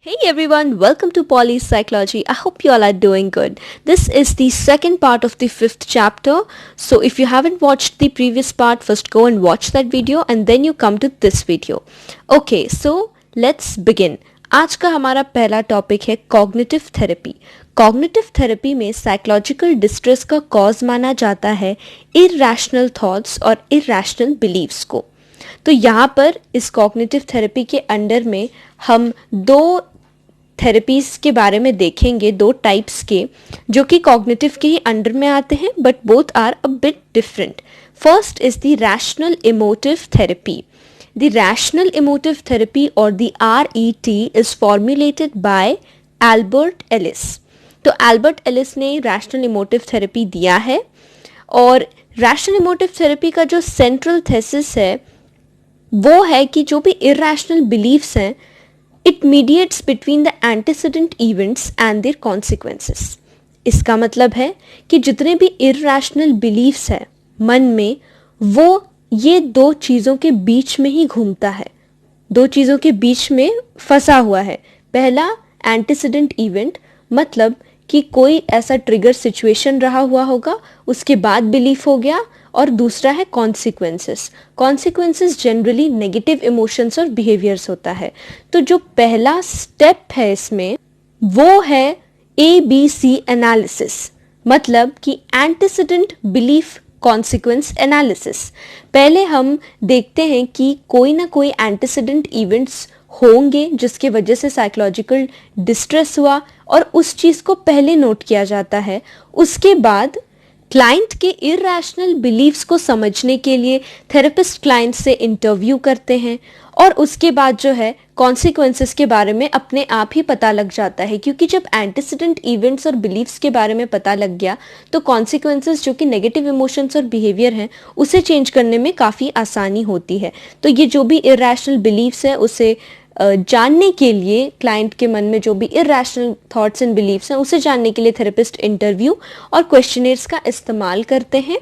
Hey everyone, welcome to Polly's Psychology. I hope you all are doing good. This is the second part of the fifth chapter. So if you haven't watched the previous part, first go and watch that video and then you come to this video. Okay, so let's begin. आज का हमारा पहला topic है cognitive therapy. Cognitive therapy में psychological distress का cause माना जाता है इरैशनल थॉट्स और इरैशनल बिलीव्स को. तो यहाँ पर इस कॉग्निटिव थेरेपी के अंडर में हम दो थेरेपीज के बारे में देखेंगे, दो टाइप्स के, जो कि कॉग्निटिव के ही अंडर में आते हैं but both are a bit different. First is the rational emotive therapy. The rational emotive therapy or the RET is formulated by Albert Ellis. तो Albert Ellis ने rational emotive therapy दिया है और rational emotive therapy का जो central thesis है वो है कि जो भी irrational beliefs हैं it mediates between the antecedent events and their consequences. इसका मतलब है कि जितने भी irrational beliefs हैं मन में वो ये दो चीज़ों के बीच में ही घूमता है, दो चीज़ों के बीच में फंसा हुआ है. पहला एंटीसीडेंट इवेंट, मतलब कि कोई ऐसा ट्रिगर सिचुएशन रहा हुआ होगा उसके बाद बिलीफ हो गया, और दूसरा है consequences. Consequences generally negative emotions और बिहेवियर्स होता है. तो जो पहला स्टेप है इसमें वो है ABC एनालिसिस, मतलब कि एंटीसीडेंट बिलीफ कॉन्सिक्वेंस एनालिसिस. पहले हम देखते हैं कि कोई ना कोई एंटीसीडेंट इवेंट्स होंगे जिसके वजह से साइकोलॉजिकल डिस्ट्रेस हुआ और उस चीज़ को पहले नोट किया जाता है. उसके बाद क्लाइंट के इरैशनल बिलीव्स को समझने के लिए थेरेपिस्ट क्लाइंट से इंटरव्यू करते हैं और उसके बाद जो है कॉन्सिक्वेंसेस के बारे में अपने आप ही पता लग जाता है, क्योंकि जब एंटीसीडेंट इवेंट्स और बिलीव्स के बारे में पता लग गया तो कॉन्सिक्वेंसेस जो कि नेगेटिव इमोशंस और बिहेवियर हैं उसे चेंज करने में काफ़ी आसानी होती है. तो ये जो भी इरैशनल बिलीव्स है उसे जानने के लिए क्लाइंट के मन में जो भी इरैशनल थॉट्स एंड बिलीव्स हैं उसे जानने के लिए थेरेपिस्ट इंटरव्यू और क्वेश्चनेयर्स का इस्तेमाल करते हैं.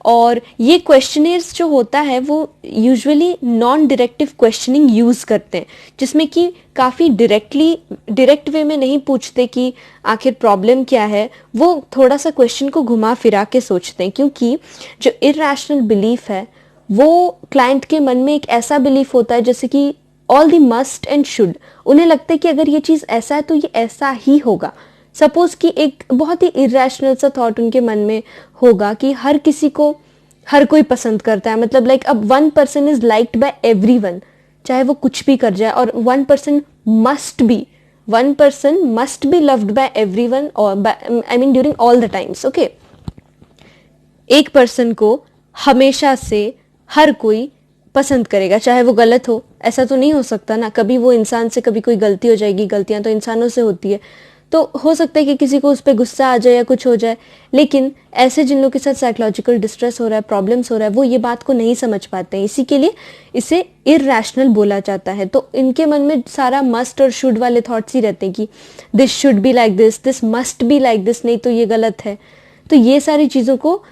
और ये क्वेश्चनेयर्स जो होता है वो usually non directive questioning use करते हैं, जिसमें कि काफ़ी डायरेक्ट वे में नहीं पूछते कि आखिर प्रॉब्लम क्या है. वो थोड़ा सा क्वेश्चन को घुमा फिरा के सोचते हैं, क्योंकि जो इरैशनल बिलीफ है वो क्लाइंट के मन में एक ऐसा बिलीफ होता है जैसे कि all the must and should. उन्हें लगता है कि अगर ये चीज़ ऐसा है तो ये ऐसा ही होगा. सपोज कि एक बहुत ही इरैशनल सा थॉट उनके मन में होगा कि हर किसी को हर कोई पसंद करता है, मतलब लाइक अब 1% इज लाइक्ड बाय एवरीवन, चाहे वो कुछ भी कर जाए, और 1% must be loved by everyone, और I mean during all the times. Okay, एक पर्सन को हमेशा से हर कोई पसंद करेगा चाहे वो गलत हो. ऐसा तो नहीं हो सकता ना, कभी वो इंसान से कभी कोई गलती हो जाएगी, गलतियां तो इंसानों से होती है. तो हो सकता है कि किसी को उस पर गुस्सा आ जाए या कुछ हो जाए, लेकिन ऐसे जिन लोगों के साथ साइकोलॉजिकल डिस्ट्रेस हो रहा है, प्रॉब्लम्स हो रहा है, वो ये बात को नहीं समझ पाते हैं. इसी के लिए इसे इरैशनल बोला जाता है. तो इनके मन में सारा मस्ट और शुड वाले थॉट्स ही रहते हैं कि this should be like this must be like this, नहीं तो ये गलत है. तो ये सारी चीज़ों को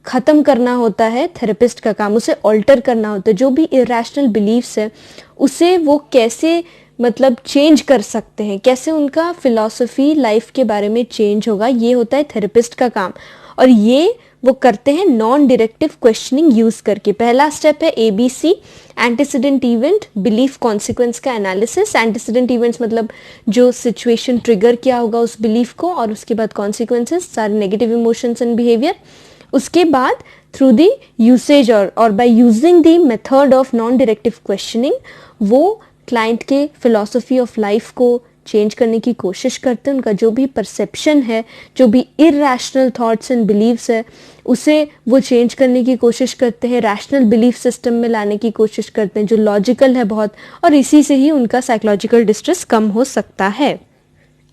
ख़त्म करना होता है थेरेपिस्ट का काम, उसे ऑल्टर करना होता है. जो भी इरैशनल बिलीव्स है उसे वो कैसे मतलब चेंज कर सकते हैं, कैसे उनका फिलॉसफी लाइफ के बारे में चेंज होगा, ये होता है थेरेपिस्ट का काम. और ये वो करते हैं नॉन डायरेक्टिव क्वेश्चनिंग यूज़ करके. पहला स्टेप है ABC antecedent event belief consequence का एनालिसिस. एंटीसीडेंट इवेंट्स मतलब जो सिचुएशन ट्रिगर किया होगा उस बिलीफ को, और उसके बाद कॉन्सिक्वेंसेस, सारे नेगेटिव इमोशंस एंड बिहेवियर. उसके बाद थ्रू द यूसेज और by using the method of non directive questioning वो क्लाइंट के फिलॉसफी ऑफ लाइफ को चेंज करने की कोशिश करते हैं. उनका जो भी परसेप्शन है, जो भी इरैशनल थॉट्स एंड बिलीव्स है उसे वो चेंज करने की कोशिश करते हैं, रैशनल बिलीफ सिस्टम में लाने की कोशिश करते हैं जो लॉजिकल है बहुत, और इसी से ही उनका साइकोलॉजिकल डिस्ट्रेस कम हो सकता है.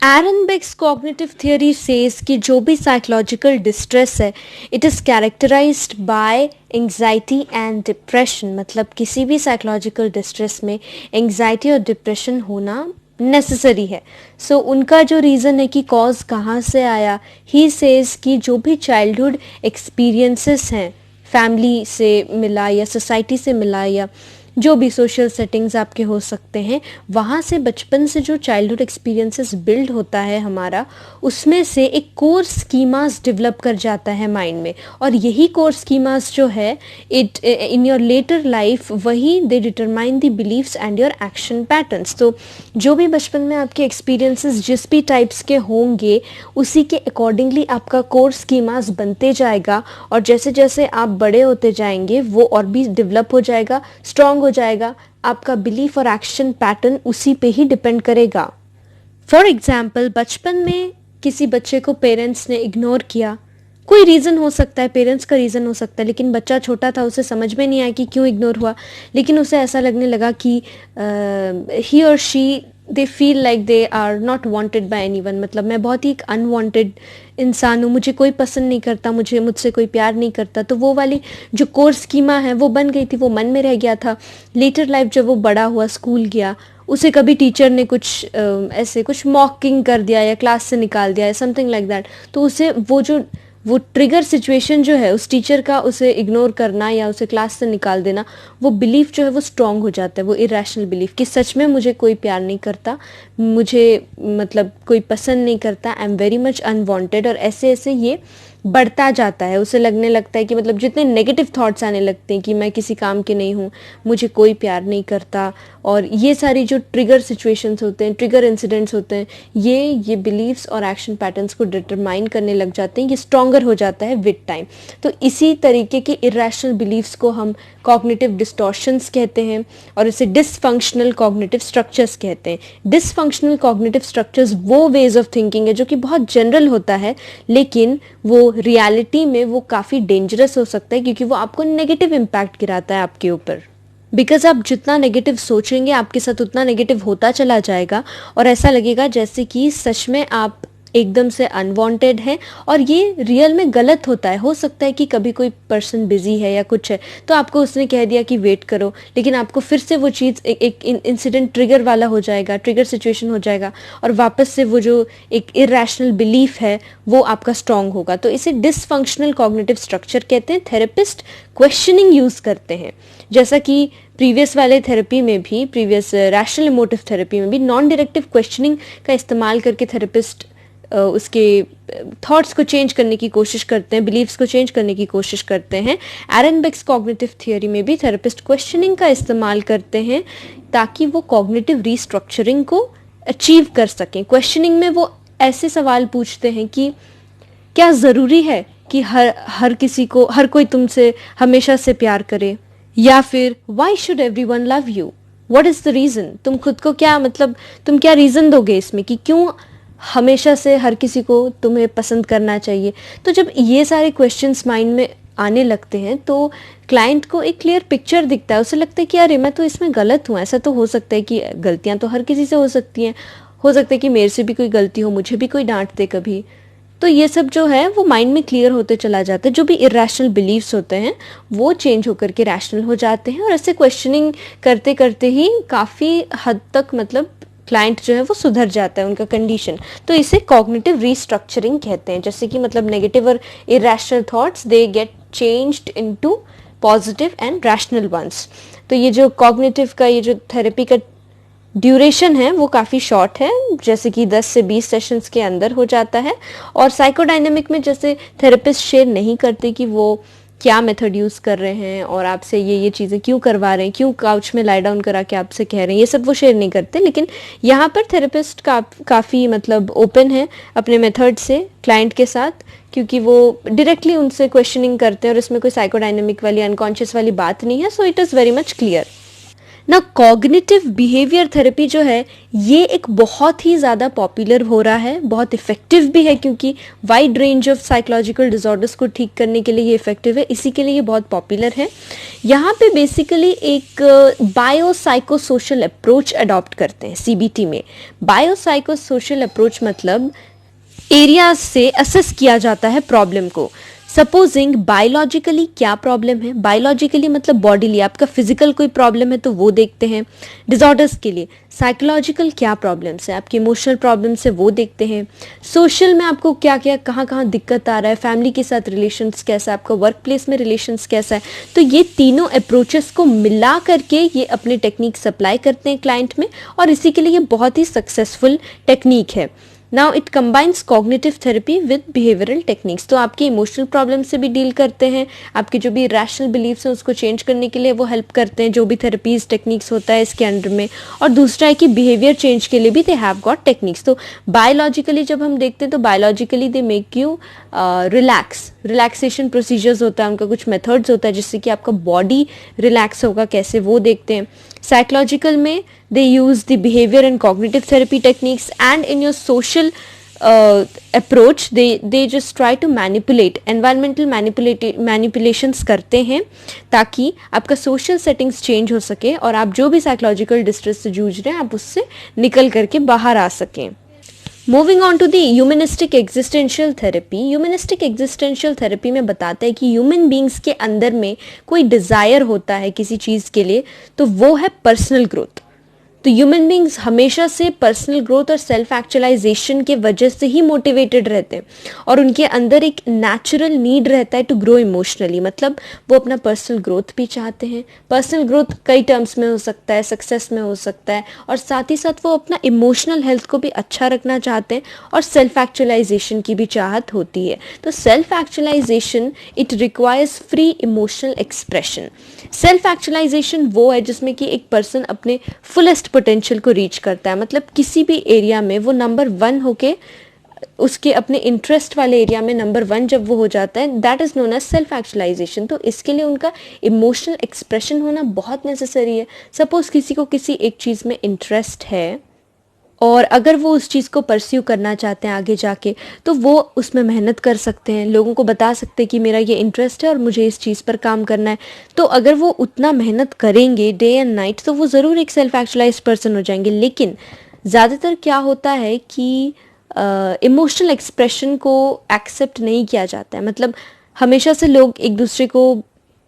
Aaron Beck's cognitive theory says कि जो भी साइकोलॉजिकल डिस्ट्रेस है it is characterized by anxiety and depression. मतलब किसी भी साइकोलॉजिकल डिस्ट्रेस में एंग्जाइटी और डिप्रेशन होना नेसेसरी है. सो उनका जो रीज़न है कि कॉज कहाँ से आया, ही सेज कि जो भी चाइल्डहुड एक्सपीरियंसेस हैं, फैमिली से मिला या सोसाइटी से मिला या जो भी सोशल सेटिंग्स आपके हो सकते हैं, वहाँ से बचपन से जो चाइल्डहुड एक्सपीरियंसेस बिल्ड होता है हमारा, उसमें से एक कोर स्कीमास डेवलप कर जाता है माइंड में। और यही कोर स्कीमास जो है it in your later life, वही they determine the beliefs and your action patterns. तो जो भी बचपन में आपके एक्सपीरियंसेस जिस भी टाइप्स के होंगे, उसी के अकॉर्डिंगली आपका कोर स्कीमास बनते जाएगा। और जैसे जैसे आप बड़े होते जाएंगे वो और भी डेवलप हो जाएगा, स्ट्रांग हो जाएगा। आपका बिलीफ और एक्शन पैटर्न उसी पे ही डिपेंड करेगा। फॉर एग्जाम्पल, बचपन में किसी बच्चे को पेरेंट्स ने इग्नोर किया, कोई रीज़न हो सकता है, पेरेंट्स का रीज़न हो सकता है, लेकिन बच्चा छोटा था, उसे समझ में नहीं आया कि क्यों इग्नोर हुआ, लेकिन उसे ऐसा लगने लगा कि ही और she they feel like they are not wanted by anyone. मतलब मैं बहुत ही एक अनवांटेड इंसान हूँ, मुझे कोई पसंद नहीं करता, मुझसे कोई प्यार नहीं करता। तो वो वाली जो कोर स्कीमा है वो बन गई थी, वो मन में रह गया था। लेटर लाइफ जब वो बड़ा हुआ, स्कूल गया, उसे कभी टीचर ने कुछ ऐसे कुछ मॉकिंग कर दिया या क्लास से निकाल दिया या समथिंग लाइक दैट, तो उसे वो ट्रिगर सिचुएशन जो है उस टीचर का, उसे इग्नोर करना या उसे क्लास से निकाल देना, वो बिलीफ जो है वो स्ट्रांग हो जाता है, वो इरेशनल बिलीफ कि सच में मुझे कोई प्यार नहीं करता, मुझे मतलब कोई पसंद नहीं करता, I am very much unwanted. और ऐसे ऐसे ये बढ़ता जाता है, उसे लगने लगता है कि मतलब जितने नेगेटिव थॉट्स आने लगते हैं कि मैं किसी काम के नहीं हूँ, मुझे कोई प्यार नहीं करता, और ये सारी जो ट्रिगर सिचुएशंस होते हैं, ट्रिगर इंसिडेंट्स होते हैं, ये बिलीव्स और एक्शन पैटर्न्स को डिटरमाइन करने लग जाते हैं। ये स्ट्रॉन्गर हो जाता है विद टाइम। तो इसी तरीके के इरेशनल बिलीव्स को हम कॉग्निटिव डिस्टॉर्शंस कहते हैं, और इसे डिसफंक्शनल कॉग्निटिव स्ट्रक्चर्स कहते हैं। डिसफंक्शनल कॉग्निटिव स्ट्रक्चर्स वो वेज ऑफ थिंकिंग है जो कि बहुत जनरल होता है, लेकिन वो रियलिटी में वो काफ़ी डेंजरस हो सकता है, क्योंकि वो आपको नेगेटिव इम्पैक्ट गिराता है आपके ऊपर। बिकॉज आप जितना नेगेटिव सोचेंगे, आपके साथ उतना नेगेटिव होता चला जाएगा, और ऐसा लगेगा जैसे कि सच में आप एकदम से अनवांटेड हैं। और ये रियल में गलत होता है। हो सकता है कि कभी कोई पर्सन बिजी है या कुछ है, तो आपको उसने कह दिया कि वेट करो, लेकिन आपको फिर से वो चीज़ एक इंसिडेंट ट्रिगर वाला हो जाएगा, ट्रिगर सिचुएशन हो जाएगा, और वापस से वो जो एक इरेशनल बिलीफ है वो आपका स्ट्रांग होगा। तो इसे डिसफंक्शनल कॉग्निटिव स्ट्रक्चर कहते हैं। थेरेपिस्ट क्वेश्चनिंग यूज़ करते हैं, जैसा कि प्रीवियस वाले थेरेपी में भी, प्रीवियस रैशनल इमोटिव थेरेपी में भी नॉन डायरेक्टिव क्वेश्चनिंग का इस्तेमाल करके थेरेपिस्ट उसके थॉट्स को चेंज करने की कोशिश करते हैं, बिलीव्स को चेंज करने की कोशिश करते हैं। एरन बेक्स कॉग्निटिव थियोरी में भी थेरेपिस्ट क्वेश्चनिंग का इस्तेमाल करते हैं ताकि वो कॉग्निटिव रीस्ट्रक्चरिंग को अचीव कर सकें। क्वेश्चनिंग में वो ऐसे सवाल पूछते हैं कि क्या ज़रूरी है कि हर कोई तुमसे हमेशा से प्यार करे, या फिर why should everyone love you, what is the reason. तुम खुद को क्या, मतलब तुम क्या रीज़न दोगे इसमें कि क्यों हमेशा से हर किसी को तुम्हें पसंद करना चाहिए। तो जब ये सारे क्वेश्चंस माइंड में आने लगते हैं तो क्लाइंट को एक क्लियर पिक्चर दिखता है। उसे लगता है कि अरे मैं तो इसमें गलत हूँ। ऐसा तो हो सकता है कि गलतियाँ तो हर किसी से हो सकती हैं, हो सकता है कि मेरे से भी कोई गलती हो, मुझे भी कोई डांट दे कभी। तो ये सब जो है वो माइंड में क्लियर होते चला जाता है। जो भी इरेशनल बिलीव्स होते हैं वो चेंज होकर के रैशनल हो जाते हैं, और ऐसे क्वेश्चनिंग करते करते ही काफ़ी हद तक मतलब क्लाइंट जो है वो सुधर जाता है, उनका कंडीशन। तो इसे कॉग्निटिव रीस्ट्रक्चरिंग कहते हैं। जैसे कि मतलब नेगेटिव और irrational thoughts they get changed into positive and rational ones. तो ये जो कॉग्निटिव का ये जो थेरेपी का ड्यूरेशन है वो काफ़ी शॉर्ट है, जैसे कि 10 से 20 सेशंस के अंदर हो जाता है। और साइकोडायनेमिक में जैसे थेरेपिस्ट शेयर नहीं करते कि वो क्या मेथड यूज़ कर रहे हैं और आपसे ये चीज़ें क्यों करवा रहे हैं, क्यों काउच में लाई डाउन करा के आपसे कह रहे हैं, ये सब वो शेयर नहीं करते। लेकिन यहाँ पर थेरेपिस्ट काफ़ी मतलब ओपन है अपने मेथड से क्लाइंट के साथ, क्योंकि वो डायरेक्टली उनसे क्वेश्चनिंग करते हैं और इसमें कोई साइकोडायनेमिक वाली अनकॉन्शियस वाली बात नहीं है। So it is very much clear ना। कॉग्निटिव बिहेवियर थेरेपी जो है ये एक बहुत ही ज़्यादा पॉपुलर हो रहा है, बहुत इफ़ेक्टिव भी है, क्योंकि wide range of psychological disorders को ठीक करने के लिए ये इफ़ेक्टिव है, इसी के लिए ये बहुत पॉपुलर है। यहाँ पे बेसिकली एक बायोसाइको सोशल अप्रोच अडॉप्ट करते हैं CBT में। बायोसाइको सोशल अप्रोच मतलब एरियाज से असेस किया जाता है प्रॉब्लम को। सपोजिंग बायोलॉजिकली क्या प्रॉब्लम है, बायोलॉजिकली मतलब बॉडीली आपका फिजिकल कोई प्रॉब्लम है तो वो देखते हैं। डिसऑर्डर्स के लिए साइकोलॉजिकल क्या प्रॉब्लम्स है, आपकी इमोशनल प्रॉब्लम्स है वो देखते हैं। सोशल में आपको क्या क्या कहाँ कहाँ दिक्कत आ रहा है, फैमिली के साथ रिलेशंस कैसा है, आपका वर्क प्लेस में रिलेशंस कैसा है। तो ये तीनों अप्रोचेस को मिला करके ये अपने टेक्निक सप्लाई करते हैं क्लाइंट में, और इसी के लिए ये बहुत ही सक्सेसफुल टेक्निक है। Now it combines cognitive therapy with behavioural techniques. तो आपके इमोशनल प्रॉब्लम से भी डील करते हैं, आपके जो भी रैशनल बिलीव्स हैं उसको चेंज करने के लिए वो हेल्प करते हैं, जो भी थेरेपीज टेक्निक्स होता है इसके अंडर में। और दूसरा है कि बिहेवियर चेंज के लिए भी दे हैव गॉट टेक्निक्स। तो बायोलॉजिकली जब हम देखते हैं तो biologically they make you relaxation procedures होता है, उनका कुछ मेथड्स होता है जिससे कि आपका बॉडी रिलैक्स होगा कैसे, वो देखते हैं। Psychological में they use the behavior and cognitive therapy techniques, and in your social approach they just try to manipulate, environmental manipulations करते हैं ताकि आपका social settings change हो सके और आप जो भी psychological distress से जूझ रहे हैं आप उससे निकल करके बाहर आ सकें। Moving on to the humanistic existential therapy. Humanistic existential therapy में बताता है कि ह्यूमन बींग्स के अंदर में कोई डिज़ायर होता है किसी चीज़ के लिए, तो वो है पर्सनल ग्रोथ। तो ह्यूमन बींग्स हमेशा से पर्सनल ग्रोथ और सेल्फ एक्चुअलाइजेशन के वजह से ही मोटिवेटेड रहते हैं, और उनके अंदर एक नेचुरल नीड रहता है टू ग्रो इमोशनली। मतलब वो अपना पर्सनल ग्रोथ भी चाहते हैं। पर्सनल ग्रोथ कई टर्म्स में हो सकता है, सक्सेस में हो सकता है, और साथ ही साथ वो अपना इमोशनल हेल्थ को भी अच्छा रखना चाहते हैं, और सेल्फ एक्चुअलाइजेशन की भी चाहत होती है। तो self actualization it requires free emotional expression. Self actualization वो है जिसमें कि एक पर्सन अपने फुलेस्ट पोटेंशियल को रीच करता है, मतलब किसी भी एरिया में वो नंबर 1 होके उसके अपने इंटरेस्ट वाले एरिया में नंबर 1 जब वो हो जाता है, that is known as self actualization. तो इसके लिए उनका इमोशनल एक्सप्रेशन होना बहुत नेसेसरी है। सपोज किसी को किसी एक चीज़ में इंटरेस्ट है और अगर वो उस चीज़ को परस्यू करना चाहते हैं आगे जाके, तो वो उसमें मेहनत कर सकते हैं, लोगों को बता सकते हैं कि मेरा ये इंटरेस्ट है और मुझे इस चीज़ पर काम करना है। तो अगर वो उतना मेहनत करेंगे डे एंड नाइट, तो वो ज़रूर एक सेल्फ एक्चुअलाइज्ड पर्सन हो जाएंगे। लेकिन ज़्यादातर क्या होता है कि इमोशनल एक्सप्रेशन को एक्सेप्ट नहीं किया जाता है। मतलब हमेशा से लोग एक दूसरे को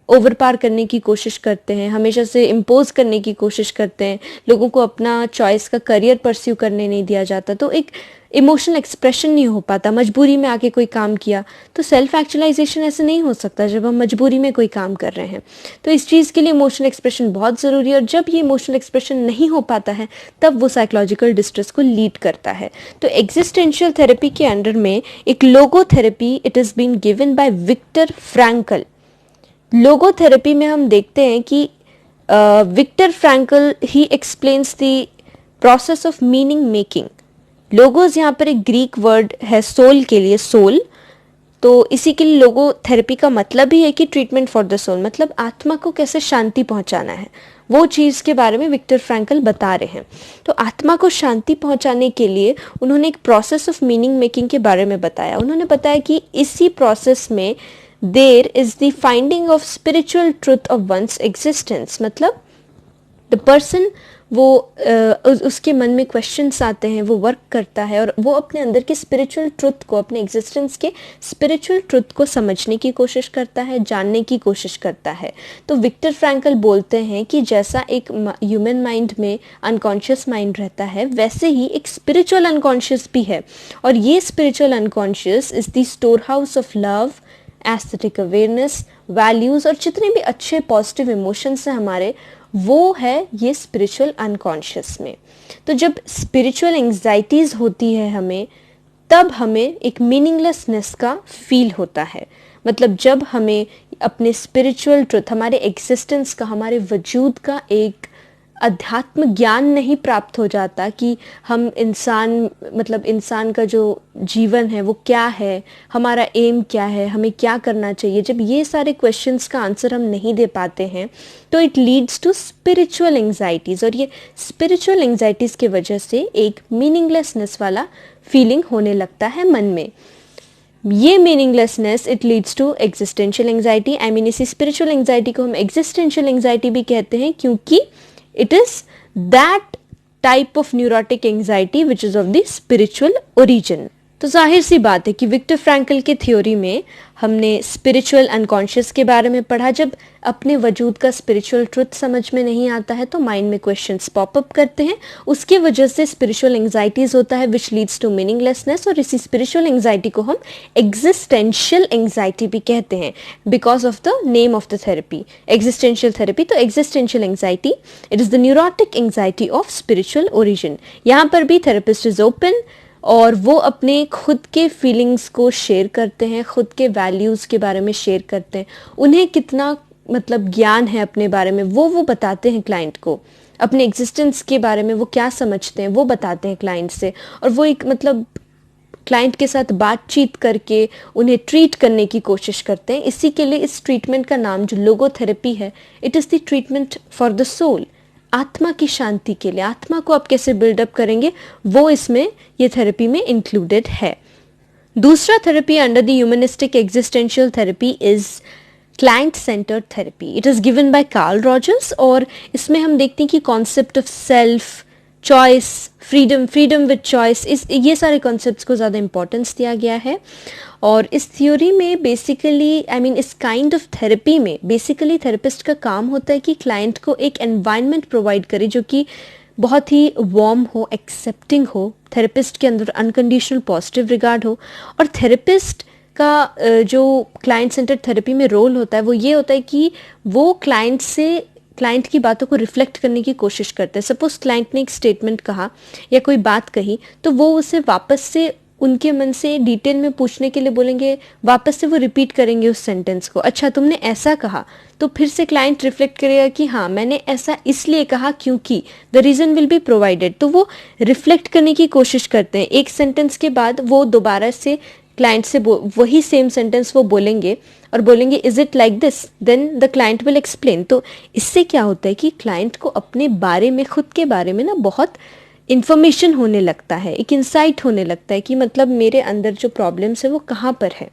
ओवर पार करने की कोशिश करते हैं, हमेशा से इम्पोज करने की कोशिश करते हैं, लोगों को अपना चॉइस का करियर परस्यू करने नहीं दिया जाता, तो एक इमोशनल एक्सप्रेशन नहीं हो पाता। मजबूरी में आके कोई काम किया, तो सेल्फ एक्चुअलाइजेशन ऐसे नहीं हो सकता जब हम मजबूरी में कोई काम कर रहे हैं। तो इस चीज़ के लिए इमोशनल एक्सप्रेशन बहुत ज़रूरी है, और जब ये इमोशनल एक्सप्रेशन नहीं हो पाता है तब वो साइकोलॉजिकल डिस्ट्रेस को लीड करता है। तो एग्जिस्टेंशियल थेरेपी के अंडर में एक logotherapy it is been given by Victor Frankl. Logotherapy में हम देखते हैं कि Victor Frankl he explains the process of meaning making. Logos यहाँ पर एक ग्रीक वर्ड है सोल के लिए, सोल। तो इसी के लिए लोगोथेरेपी का मतलब ही है कि ट्रीटमेंट फॉर द सोल, मतलब आत्मा को कैसे शांति पहुँचाना है, वो चीज़ के बारे में विक्टर फ्रैंकल बता रहे हैं। तो आत्मा को शांति पहुँचाने के लिए उन्होंने एक प्रोसेस ऑफ मीनिंग मेकिंग के बारे में बताया। उन्होंने बताया कि इसी प्रोसेस में there is the finding of spiritual truth of one's existence। मतलब the person वो उसके मन में क्वेश्चंस आते हैं, वो वर्क करता है और वो अपने अंदर के स्पिरिचुअल ट्रुथ को, अपने एग्जिस्टेंस के स्पिरिचुअल ट्रुथ को समझने की कोशिश करता है, जानने की कोशिश करता है। तो विक्टर फ्रैंकल बोलते हैं कि जैसा एक ह्यूमन माइंड में अनकॉन्शियस माइंड रहता है, वैसे ही एक स्पिरिचुअल अनकॉन्शियस भी है, और ये spiritual unconscious is the store house of love, aesthetic awareness, values और जितने भी अच्छे पॉजिटिव इमोशंस हैं हमारे, वो है ये स्पिरिचुअल अनकॉन्शियस में। तो जब स्पिरिचुअल एंग्जाइटीज़ होती है हमें, तब हमें एक मीनिंगलेसनेस का फील होता है। मतलब जब हमें अपने स्पिरिचुअल ट्रुथ, हमारे एग्जिस्टेंस का, हमारे वजूद का एक अध्यात्म ज्ञान नहीं प्राप्त हो जाता कि हम इंसान, मतलब इंसान का जो जीवन है वो क्या है, हमारा एम क्या है, हमें क्या करना चाहिए, जब ये सारे क्वेश्चंस का आंसर हम नहीं दे पाते हैं, तो it leads to spiritual anxieties. और ये स्पिरिचुअल एंग्जाइटीज़ की वजह से एक मीनिंगलेसनेस वाला फीलिंग होने लगता है मन में। ये meaninglessness it leads to existential anxiety. I mean इसी स्पिरिचुअल एंग्जाइटी को हम एग्जिस्टेंशियल एंग्जाइटी भी कहते हैं, क्योंकि it is that type of neurotic anxiety which is of the spiritual origin। तो जाहिर सी बात है कि विक्टर फ्रैंकल के थ्योरी में हमने स्पिरिचुअल अनकॉन्शियस के बारे में पढ़ा। जब अपने वजूद का स्पिरिचुअल ट्रुथ समझ में नहीं आता है तो माइंड में क्वेश्चंस पॉपअप करते हैं, उसके वजह से स्पिरिचुअल एंग्जाइटीज होता है विच लीड्स टू मीनिंगलेसनेस, और इसी स्पिरिचुअल एंग्जाइटी को हम एग्जिस्टेंशियल एंग्जाइटी भी कहते हैं because of the name of the therapy, existential therapy. तो existential anxiety, it is the neurotic anxiety of spiritual origin. यहाँ पर भी थेरेपिस्ट इज ओपन और वो अपने खुद के फीलिंग्स को शेयर करते हैं, खुद के वैल्यूज़ के बारे में शेयर करते हैं, उन्हें कितना मतलब ज्ञान है अपने बारे में वो बताते हैं क्लाइंट को, अपने एग्जिस्टेंस के बारे में वो क्या समझते हैं वो बताते हैं क्लाइंट से, और वो एक मतलब क्लाइंट के साथ बातचीत करके उन्हें ट्रीट करने की कोशिश करते हैं। इसी के लिए इस ट्रीटमेंट का नाम जो लोगोथेरेपी है, it is the treatment for the soul, आत्मा की शांति के लिए। आत्मा को आप कैसे बिल्डअप करेंगे वो इसमें ये थेरेपी में इंक्लूडेड है। दूसरा therapy under the humanistic existential therapy is client centred therapy. It is given by Karl Rogers, और इसमें हम देखते हैं कि concept of self, choice, freedom with choice, ये सारे कॉन्सेप्ट्स को ज़्यादा इंपॉर्टेंस दिया गया है। और इस थ्योरी में बेसिकली इस काइंड ऑफ थेरेपी में बेसिकली थेरेपिस्ट का काम होता है कि क्लाइंट को एक एनवायरनमेंट प्रोवाइड करे जो कि बहुत ही वार्म हो, एक्सेप्टिंग हो, थेरेपिस्ट के अंदर अनकंडीशनल पॉजिटिव रिगार्ड हो। और थेरेपिस्ट का जो क्लाइंट सेंटर्ड थेरेपी में रोल होता है वो ये होता है कि वो क्लाइंट की बातों को रिफ्लेक्ट करने की कोशिश करते हैं। सपोज क्लाइंट ने एक स्टेटमेंट कहा या कोई बात कही तो वो उसे वापस से उनके मन से डिटेल में पूछने के लिए बोलेंगे, वापस से वो रिपीट करेंगे उस सेंटेंस को। अच्छा तुमने ऐसा कहा, तो फिर से क्लाइंट रिफ्लेक्ट करेगा कि हाँ मैंने ऐसा इसलिए कहा क्योंकि, the reason will be provided. तो वो रिफ्लेक्ट करने की कोशिश करते हैं। एक सेंटेंस के बाद वो दोबारा से क्लाइंट से वही सेम सेंटेंस वो बोलेंगे और बोलेंगे is it like this, then the client will explain. तो इससे क्या होता है कि क्लाइंट को अपने बारे में, खुद के बारे में ना बहुत इन्फॉर्मेशन होने लगता है, एक इंसाइट होने लगता है कि मतलब मेरे अंदर जो प्रॉब्लम्स है वो कहाँ पर है।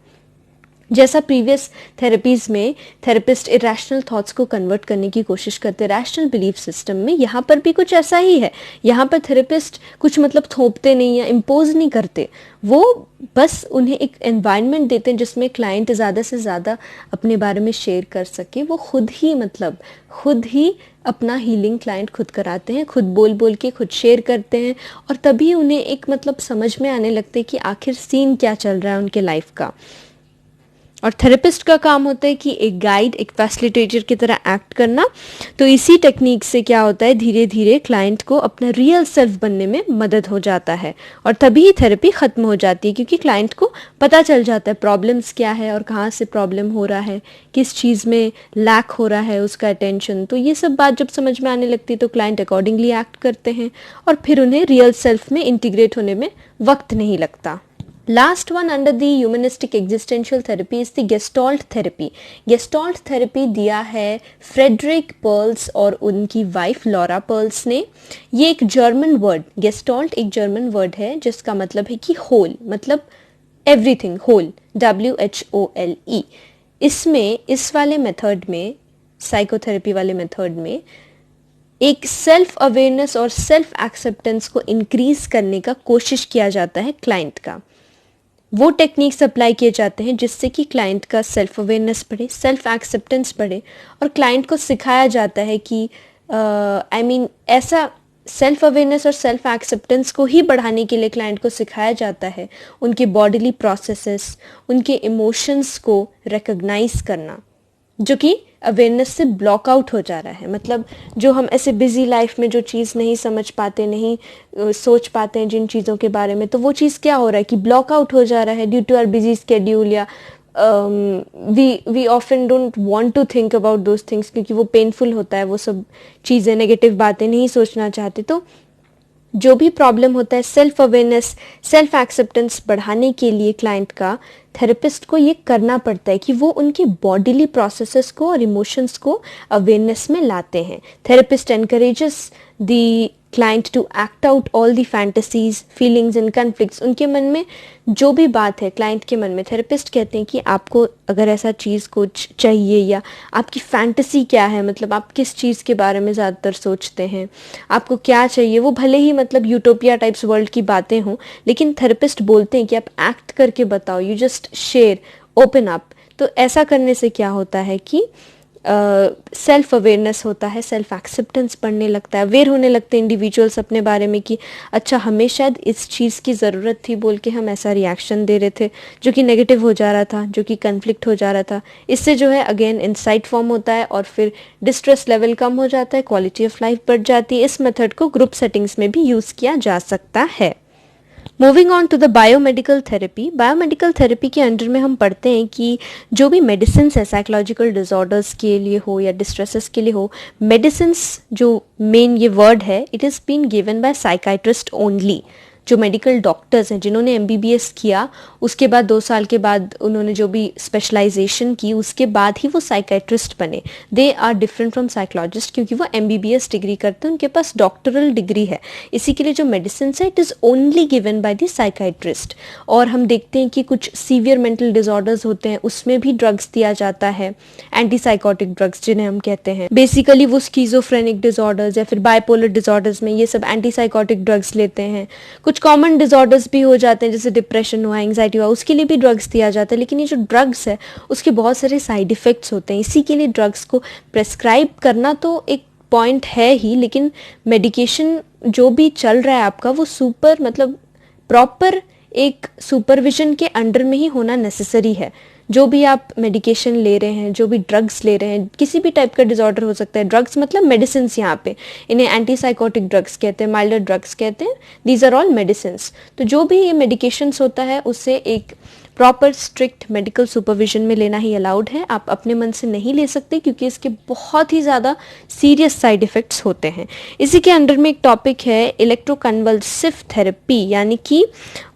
जैसा प्रीवियस थेरेपीज में थेरेपिस्ट इरेशनल थॉट्स को कन्वर्ट करने की कोशिश करते हैं रैशनल बिलीफ सिस्टम में, यहाँ पर भी कुछ ऐसा ही है। यहाँ पर थेरेपिस्ट कुछ मतलब थोपते नहीं या इम्पोज नहीं करते, वो बस उन्हें एक एनवायरनमेंट देते हैं जिसमें क्लाइंट ज़्यादा से ज़्यादा अपने बारे में शेयर कर सके। वो खुद ही अपना हीलिंग क्लाइंट खुद कराते हैं, खुद बोल के खुद शेयर करते हैं, और तभी उन्हें एक मतलब समझ में आने लगते हैं कि आखिर सीन क्या चल रहा है उनके लाइफ का। और थेरेपिस्ट का काम होता है कि एक गाइड, एक फैसिलिटेटर की तरह एक्ट करना। तो इसी टेक्निक से क्या होता है, धीरे धीरे क्लाइंट को अपना रियल सेल्फ बनने में मदद हो जाता है, और तभी थेरेपी ख़त्म हो जाती है क्योंकि क्लाइंट को पता चल जाता है प्रॉब्लम्स क्या है और कहाँ से प्रॉब्लम हो रहा है, किस चीज़ में लैक हो रहा है उसका अटेंशन। तो ये सब बात जब समझ में आने लगती है तो क्लाइंट अकॉर्डिंगली एक्ट करते हैं और फिर उन्हें रियल सेल्फ में इंटीग्रेट होने में वक्त नहीं लगता। Last one under the humanistic existential therapy is the Gestalt therapy. Gestalt therapy दिया है फ्रेडरिक पर्ल्स और उनकी वाइफ लॉरा पर्ल्स ने। ये एक जर्मन वर्ड, गेस्टॉल्ट एक जर्मन वर्ड है जिसका मतलब है कि होल, मतलब एवरीथिंग, होल, WHOLE। इसमें इस वाले मेथड में, साइकोथेरेपी वाले मेथड में, एक सेल्फ अवेयरनेस और सेल्फ एक्सेप्टेंस को इंक्रीज करने का कोशिश किया जाता है क्लाइंट का। वो टेक्निक्स अप्लाई किए जाते हैं जिससे कि क्लाइंट का सेल्फ अवेयरनेस बढ़े, सेल्फ एक्सेप्टेंस बढ़े, और क्लाइंट को सिखाया जाता है कि ऐसा सेल्फ अवेयरनेस और सेल्फ एक्सेप्टेंस को ही बढ़ाने के लिए क्लाइंट को सिखाया जाता है उनके बॉडीली प्रोसेसेस, उनके इमोशंस को रिकॉग्नाइज करना, जो कि अवेयरनेस से ब्लॉक आउट हो जा रहा है। मतलब जो हम ऐसे बिजी लाइफ में जो चीज़ नहीं समझ पाते, नहीं सोच पाते हैं जिन चीज़ों के बारे में, तो वो चीज़ क्या हो रहा है कि ब्लॉक आउट हो जा रहा है due to our busy schedule, या we often don't want to think about those things क्योंकि वो पेनफुल होता है, वो सब चीज़ें, नेगेटिव बातें नहीं सोचना चाहते। तो जो भी प्रॉब्लम होता है, सेल्फ अवेयरनेस, सेल्फ एक्सेप्टेंस बढ़ाने के लिए क्लाइंट का थेरेपिस्ट को ये करना पड़ता है कि वो उनके बॉडीली प्रोसेसेस को और इमोशंस को अवेयरनेस में लाते हैं। Therapist encourages the client to act out all the fantasies, feelings and conflicts. उनके मन में जो भी बात है क्लाइंट के मन में, थेरेपिस्ट कहते हैं कि आपको अगर ऐसा चीज़ कुछ चाहिए या आपकी फैंटेसी क्या है, मतलब आप किस चीज़ के बारे में ज़्यादातर सोचते हैं, आपको क्या चाहिए, वो भले ही मतलब यूटोपिया टाइप्स वर्ल्ड की बातें हों, लेकिन थेरेपिस्ट बोलते हैं कि आप एक्ट करके बताओ, you just share, open up. तो ऐसा करने से क्या होता है कि सेल्फ अवेयरनेस होता है, सेल्फ एक्सेप्टेंस बढ़ने लगता है, अवेयर होने लगते हैं इंडिविजुअल्स अपने बारे में कि अच्छा हमें शायद इस चीज़ की ज़रूरत थी बोल के हम ऐसा रिएक्शन दे रहे थे जो कि नेगेटिव हो जा रहा था, जो कि कन्फ्लिक्ट हो जा रहा था। इससे जो है अगेन इंसाइट फॉर्म होता है और फिर डिस्ट्रेस लेवल कम हो जाता है, क्वालिटी ऑफ लाइफ बढ़ जाती है। इस मेथड को ग्रुप सेटिंग्स में भी यूज़ किया जा सकता है। Moving on to the biomedical therapy. Biomedical therapy के अंडर में हम पढ़ते हैं कि जो भी मेडिसिन है साइकोलॉजिकल डिसऑर्डर्स के लिए हो या डिस्ट्रेसेस के लिए हो, मेडिसिन्स जो मेन ये वर्ड है, it is been given by psychiatrist only. जो मेडिकल डॉक्टर्स हैं जिन्होंने एमबीबीएस किया, उसके बाद 2 साल के बाद उन्होंने जो भी स्पेशलाइजेशन की, उसके बाद ही वो साइकेट्रिस्ट बने। They are different from psychologist क्योंकि वो एमबीबीएस डिग्री करते हैं, उनके पास डॉक्टरल डिग्री है। इसी के लिए जो मेडिसिन है it is only given by the psychiatrist. और हम देखते हैं कि कुछ सीवियर मेंटल डिसऑर्डर्स होते हैं, उसमें भी ड्रग्स दिया जाता है, एंटी साइकोटिक ड्रग्स जिन्हें हम कहते हैं। बेसिकली वो स्कीजोफ्रेनिक डिसऑर्डर्स या फिर बाइपोलर डिसऑर्डर्स में ये सब एंटी साइकोटिक ड्रग्स लेते हैं। कुछ कॉमन डिसऑर्डर्स भी हो जाते हैं जैसे डिप्रेशन हुआ, एंग्जाइटी हुआ, उसके लिए भी ड्रग्स दिया जाता है। लेकिन ये जो ड्रग्स है उसके बहुत सारे साइड इफ़ेक्ट्स होते हैं, इसी के लिए ड्रग्स को प्रेस्क्राइब करना तो एक पॉइंट है ही, लेकिन मेडिकेशन जो भी चल रहा है आपका वो मतलब प्रॉपर एक सुपरविजन के अंडर में ही होना नेसेसरी है। जो भी आप मेडिकेशन ले रहे हैं, जो भी ड्रग्स ले रहे हैं, किसी भी टाइप का डिसऑर्डर हो सकता है, ड्रग्स मतलब मेडिसिन यहाँ पे, इन्हें एंटी साइकोटिक ड्रग्स कहते हैं, माइल्डर ड्रग्स कहते हैं, दीज आर ऑल मेडिसिन्स। तो जो भी ये मेडिकेशंस होता है उससे एक प्रॉपर स्ट्रिक्ट मेडिकल सुपरविजन में लेना ही अलाउड है। आप अपने मन से नहीं ले सकते क्योंकि इसके बहुत ही ज़्यादा सीरियस साइड इफ़ेक्ट्स होते हैं। इसी के अंडर में एक टॉपिक है इलेक्ट्रोकन्वल्सिव थेरेपी, यानी कि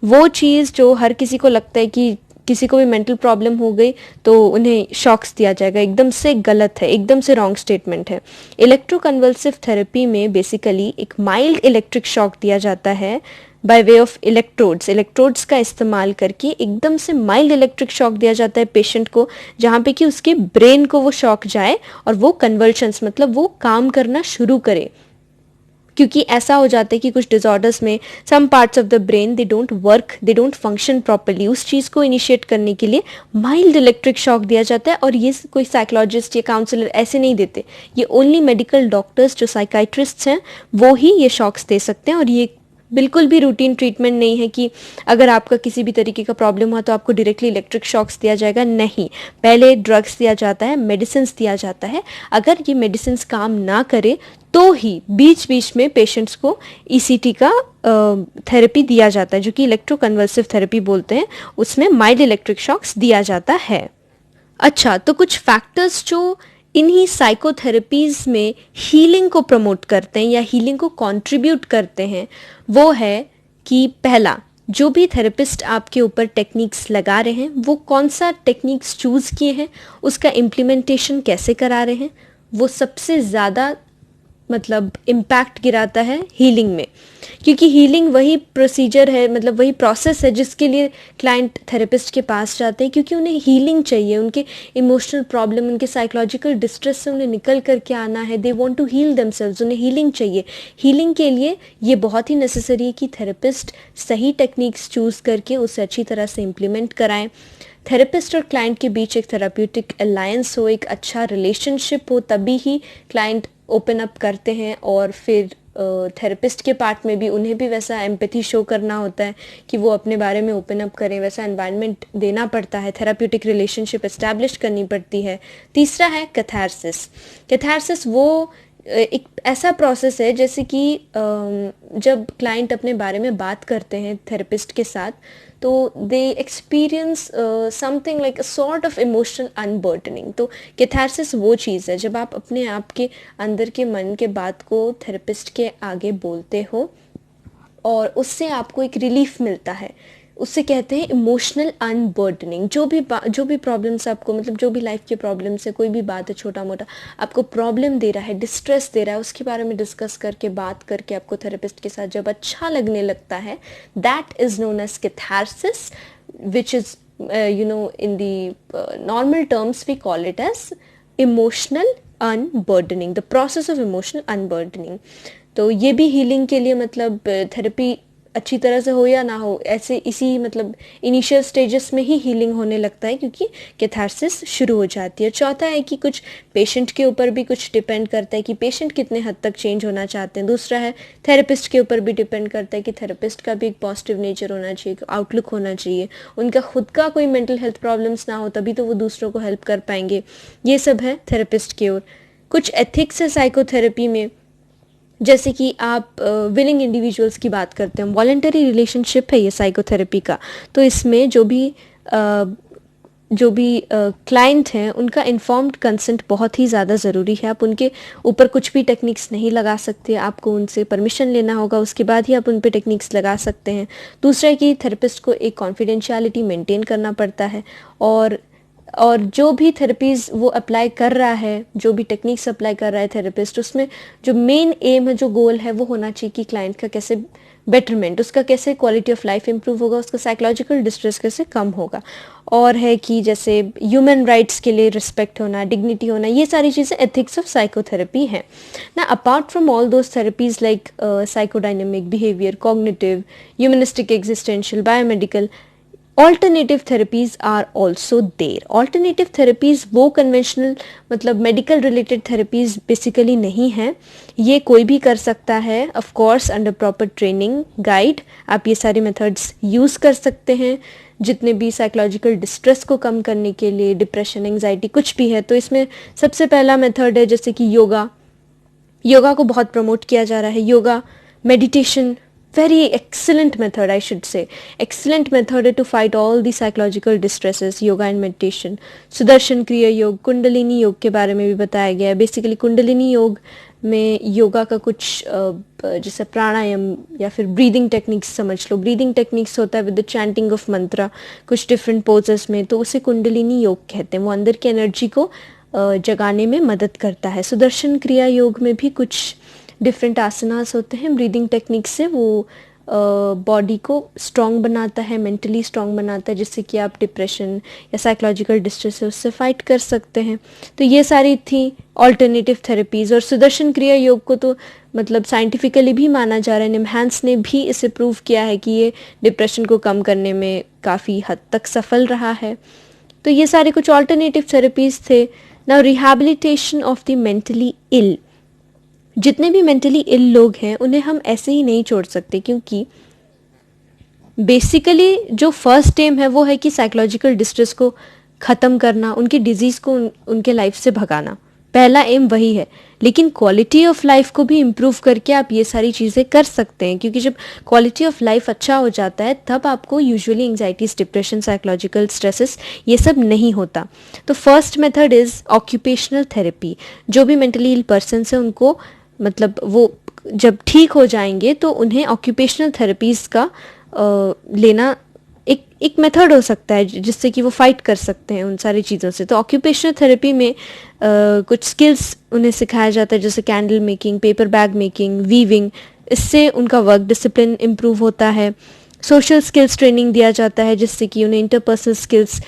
वो चीज़ जो हर किसी को लगता है कि किसी को भी मेंटल प्रॉब्लम हो गई तो उन्हें शॉक्स दिया जाएगा, एकदम से गलत है, एकदम से रॉन्ग स्टेटमेंट है। इलेक्ट्रोकन्वल्सिव थेरेपी में बेसिकली एक माइल्ड इलेक्ट्रिक शॉक दिया जाता है बाय वे ऑफ इलेक्ट्रोड्स का इस्तेमाल करके एकदम से माइल्ड इलेक्ट्रिक शॉक दिया जाता है पेशेंट को, जहाँ पे कि उसके ब्रेन को वो शॉक जाए और वो कन्वर्शंस मतलब वो काम करना शुरू करे। क्योंकि ऐसा हो जाता है कि कुछ डिसऑर्डर्स में some parts of the brain they don't function properly. उस चीज़ को इनिशिएट करने के लिए माइल्ड इलेक्ट्रिक शॉक दिया जाता है, और ये कोई साइकोलॉजिस्ट या काउंसलर ऐसे नहीं देते, ये ओनली मेडिकल डॉक्टर्स जो साइकाइट्रिस्ट हैं वो ही ये शॉक्स दे सकते हैं। और ये बिल्कुल भी रूटीन ट्रीटमेंट नहीं है कि अगर आपका किसी भी तरीके का प्रॉब्लम हुआ तो आपको डायरेक्टली इलेक्ट्रिक शॉक्स दिया जाएगा, नहीं। पहले ड्रग्स दिया जाता है, मेडिसिन दिया जाता है, अगर ये मेडिसिन काम ना करे तो ही बीच बीच में पेशेंट्स को ईसीटी का थेरेपी दिया जाता है, जो कि इलेक्ट्रोकन्वल्सिव थेरेपी बोलते हैं, उसमें माइल्ड इलेक्ट्रिक शॉक्स दिया जाता है। अच्छा, तो कुछ फैक्टर्स जो इन्हीं साइकोथेरेपीज में हीलिंग को प्रमोट करते हैं या हीलिंग को कंट्रीब्यूट करते हैं, वो है कि पहला, जो भी थेरेपिस्ट आपके ऊपर टेक्निक्स लगा रहे हैं वो कौन सा टेक्निक्स चूज़ किए हैं, उसका इम्प्लीमेंटेशन कैसे करा रहे हैं, वो सबसे ज़्यादा मतलब इम्पैक्ट गिराता है हीलिंग में। क्योंकि हीलिंग वही प्रोसीजर है, मतलब वही प्रोसेस है जिसके लिए क्लाइंट थेरेपिस्ट के पास जाते हैं, क्योंकि उन्हें हीलिंग चाहिए, उनके इमोशनल प्रॉब्लम, उनके साइकोलॉजिकल डिस्ट्रेस से उन्हें निकल करके आना है, they want to heal themselves, उन्हें हीलिंग चाहिए। हीलिंग के लिए ये बहुत ही नेसेसरी है कि थेरेपिस्ट सही टेक्निक्स चूज़ करके उसे अच्छी तरह से इम्प्लीमेंट कराएं। थेरेपिस्ट और क्लाइंट के बीच एक थेराप्यूटिक अलायंस हो, एक अच्छा रिलेशनशिप हो, तभी ही क्लाइंट ओपन अप करते हैं। और फिर थेरेपिस्ट के पार्ट में भी उन्हें भी वैसा एम्पैथी शो करना होता है कि वो अपने बारे में ओपन अप करें, वैसा एनवायरनमेंट देना पड़ता है, थेराप्यूटिक रिलेशनशिप एस्टैब्लिश करनी पड़ती है। तीसरा है कैथारसिस। कैथारसिस वो एक ऐसा प्रोसेस है जैसे कि जब क्लाइंट अपने बारे में बात करते हैं थेरेपिस्ट के साथ, तो they experience something like a sort of emotional unburdening. तो कैथारसिस वो चीज़ है जब आप अपने आप के अंदर के मन के बात को थेरेपिस्ट के आगे बोलते हो और उससे आपको एक रिलीफ मिलता है। उससे कहते हैं इमोशनल अनबर्डनिंग। जो भी प्रॉब्लम्स आपको, मतलब जो भी लाइफ के प्रॉब्लम्स है, कोई भी बात है छोटा मोटा आपको प्रॉब्लम दे रहा है, डिस्ट्रेस दे रहा है, उसके बारे में डिस्कस करके, बात करके आपको थेरेपिस्ट के साथ जब अच्छा लगने लगता है, that is known as catharsis, which is in the normal terms we call it as emotional unburdening, the process of emotional unburdening। तो ये भी हीलिंग के लिए, मतलब थेरेपी अच्छी तरह से हो या ना हो, ऐसे इसी मतलब इनिशियल स्टेजेस में ही हीलिंग होने लगता है, क्योंकि कैथारसिस शुरू हो जाती है। चौथा है कि कुछ पेशेंट के ऊपर भी कुछ डिपेंड करता है कि पेशेंट कितने हद तक चेंज होना चाहते हैं। दूसरा है थेरेपिस्ट के ऊपर भी डिपेंड करता है कि थेरेपिस्ट का भी एक पॉजिटिव नेचर होना चाहिए, आउटलुक होना चाहिए, उनका खुद का कोई मेंटल हेल्थ प्रॉब्लम्स ना हो, तभी तो वो दूसरों को हेल्प कर पाएंगे। ये सब है थेरेपिस्ट की ओर। कुछ एथिक्स है साइकोथेरेपी में, जैसे कि आप विलिंग इंडिविजुअल्स की बात करते हैं, वॉलंटरी रिलेशनशिप है ये साइकोथेरेपी का। तो इसमें जो भी क्लाइंट हैं उनका इन्फॉर्म्ड कंसेंट बहुत ही ज़्यादा ज़रूरी है। आप उनके ऊपर कुछ भी टेक्निक्स नहीं लगा सकते, आपको उनसे परमिशन लेना होगा, उसके बाद ही आप उन पे टेक्निक्स लगा सकते हैं। दूसरा है कि थेरेपिस्ट को एक कॉन्फिडेंशियलिटी मेंटेन करना पड़ता है, और जो भी थेरेपीज़ वो अप्लाई कर रहा है, जो भी टेक्निक्स अप्लाई कर रहा है थेरेपिस्ट, उसमें जो मेन एम है, जो गोल है, वो होना चाहिए कि क्लाइंट का कैसे बेटरमेंट, उसका कैसे क्वालिटी ऑफ लाइफ इंप्रूव होगा, उसका साइकोलॉजिकल डिस्ट्रेस कैसे कम होगा। और है कि जैसे ह्यूमन राइट्स के लिए रिस्पेक्ट होना, डिग्निटी होना, ये सारी चीज़ें एथिक्स ऑफ साइकोथेरेपी हैं ना। Apart from all those therapies like psychodynamic, behaviour, cognitive, humanistic, existential, biomedical, alternative therapies are also there. Alternative therapies वो कन्वेंशनल मतलब मेडिकल रिलेटेड थेरेपीज बेसिकली नहीं है, ये कोई भी कर सकता है, of course under proper training guide. आप ये सारे मेथड्स यूज़ कर सकते हैं जितने भी साइकोलॉजिकल डिस्ट्रेस को कम करने के लिए, डिप्रेशन, एंजाइटी, कुछ भी है। तो इसमें सबसे पहला मेथड है जैसे कि योगा को बहुत प्रमोट किया जा रहा है। Yoga, meditation, very excellent method, I should say, excellent method to fight all the psychological distresses, yoga and meditation। Sudarshan क्रिया योग, कुंडलिनी योग के बारे में भी बताया गया है। बेसिकली कुंडलिनी योग में योगा का कुछ जैसे प्राणायाम या फिर ब्रीदिंग टेक्निक्स समझ लो, ब्रीदिंग टेक्निक्स होता है विद द चैंटिंग ऑफ मंत्रा कुछ डिफरेंट पोजेस में, तो उसे कुंडलिनी योग कहते हैं। वो अंदर की एनर्जी को जगाने में मदद करता है। सुदर्शन क्रिया योग में भी कुछ डिफरेंट आसनास होते हैं ब्रीदिंग टेक्निक से, वो बॉडी को स्ट्रॉन्ग बनाता है, मेंटली स्ट्रॉन्ग बनाता है, जिससे कि आप डिप्रेशन या साइकोलॉजिकल डिस्ट्रेस है उससे फाइट कर सकते हैं। तो ये सारी थी ऑल्टरनेटिव थेरेपीज़। और सुदर्शन क्रिया योग को तो मतलब साइंटिफिकली भी माना जा रहा है, निमहांस ने भी इसे प्रूव किया है कि ये डिप्रेशन को कम करने में काफ़ी हद तक सफल रहा है। तो ये सारे कुछ ऑल्टरनेटिव थेरेपीज़ थे। Now rehabilitation of the mentally ill, जितने भी मेंटली इल लोग हैं उन्हें हम ऐसे ही नहीं छोड़ सकते, क्योंकि बेसिकली जो फर्स्ट एम है वो है कि साइकोलॉजिकल डिस्ट्रेस को ख़त्म करना, उनकी डिजीज़ को उनके लाइफ से भगाना, पहला एम वही है। लेकिन क्वालिटी ऑफ लाइफ को भी इम्प्रूव करके आप ये सारी चीज़ें कर सकते हैं, क्योंकि जब क्वालिटी ऑफ लाइफ अच्छा हो जाता है तब आपको usually anxieties, depression, psychological stresses ये सब नहीं होता। तो first method is occupational therapy. जो भी मेंटली इल पर्सन्स हैं उनको मतलब वो जब ठीक हो जाएंगे तो उन्हें ऑक्यूपेशनल थेरेपीज़ का लेना एक मेथड हो सकता है जिससे कि वो फाइट कर सकते हैं उन सारी चीज़ों से। तो ऑक्यूपेशनल थेरेपी में कुछ स्किल्स उन्हें सिखाया जाता है, जैसे candle making, paper bag making, weaving. इससे उनका वर्क डिसिप्लिन इम्प्रूव होता है। सोशल स्किल्स ट्रेनिंग दिया जाता है जिससे कि उन्हें इंटरपर्सनल स्किल्स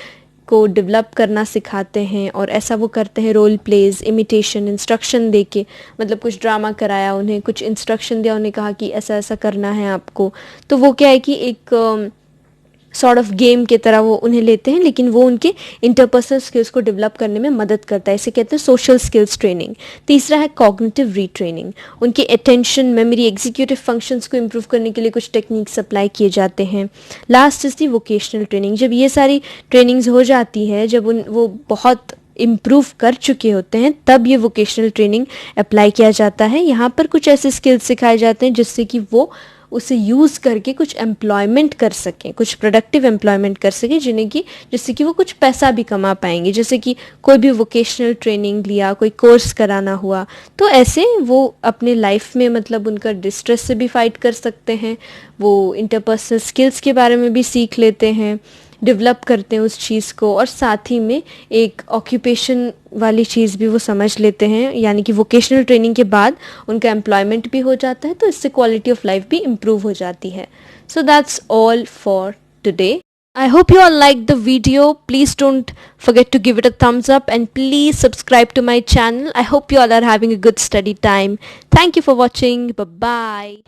को डेवलप करना सिखाते हैं, और ऐसा वो करते हैं रोल प्लेज, इमिटेशन, इंस्ट्रक्शन दे के, मतलब कुछ ड्रामा कराया, उन्हें कुछ इंस्ट्रक्शन दिया, उन्हें कहा कि ऐसा ऐसा करना है आपको। तो वो क्या है कि एक सॉर्ट ऑफ गेम की तरह वो उन्हें लेते हैं, लेकिन वो उनके इंटरपर्सनल स्किल्स को डेवलप करने में मदद करता है। इसे कहते हैं सोशल स्किल्स ट्रेनिंग। तीसरा है कॉग्निटिव रीट्रेनिंग। उनके अटेंशन, मेमोरी, एग्जीक्यूटिव फंक्शंस को इम्प्रूव करने के लिए कुछ टेक्निक्स अप्लाई किए जाते हैं। Last is the vocational training. जब ये सारी ट्रेनिंग्स हो जाती है, जब वो बहुत इम्प्रूव कर चुके होते हैं, तब ये वोकेशनल ट्रेनिंग अप्लाई किया जाता है। यहाँ पर कुछ ऐसे स्किल्स सिखाए जाते हैं जिससे कि वो उसे यूज़ करके कुछ एम्प्लॉयमेंट कर सकें, कुछ प्रोडक्टिव एम्प्लॉयमेंट कर सकें, जिन्हें कि जिससे कि वो कुछ पैसा भी कमा पाएंगे। जैसे कि कोई भी वोकेशनल ट्रेनिंग लिया, कोई कोर्स कराना हुआ, तो ऐसे वो अपने लाइफ में मतलब उनका डिस्ट्रेस से भी फाइट कर सकते हैं, वो इंटरपर्सनल स्किल्स के बारे में भी सीख लेते हैं, डेवलप करते हैं उस चीज़ को, और साथ ही में एक ऑक्यूपेशन वाली चीज़ भी वो समझ लेते हैं, यानी कि वोकेशनल ट्रेनिंग के बाद उनका एम्प्लॉयमेंट भी हो जाता है, तो इससे क्वालिटी ऑफ लाइफ भी इम्प्रूव हो जाती है। So that's all for today. I hope you all liked the video. Please don't forget to give it a thumbs up and please subscribe to my channel. I hope you all are having a good study time. Thank you for watching. Bye bye.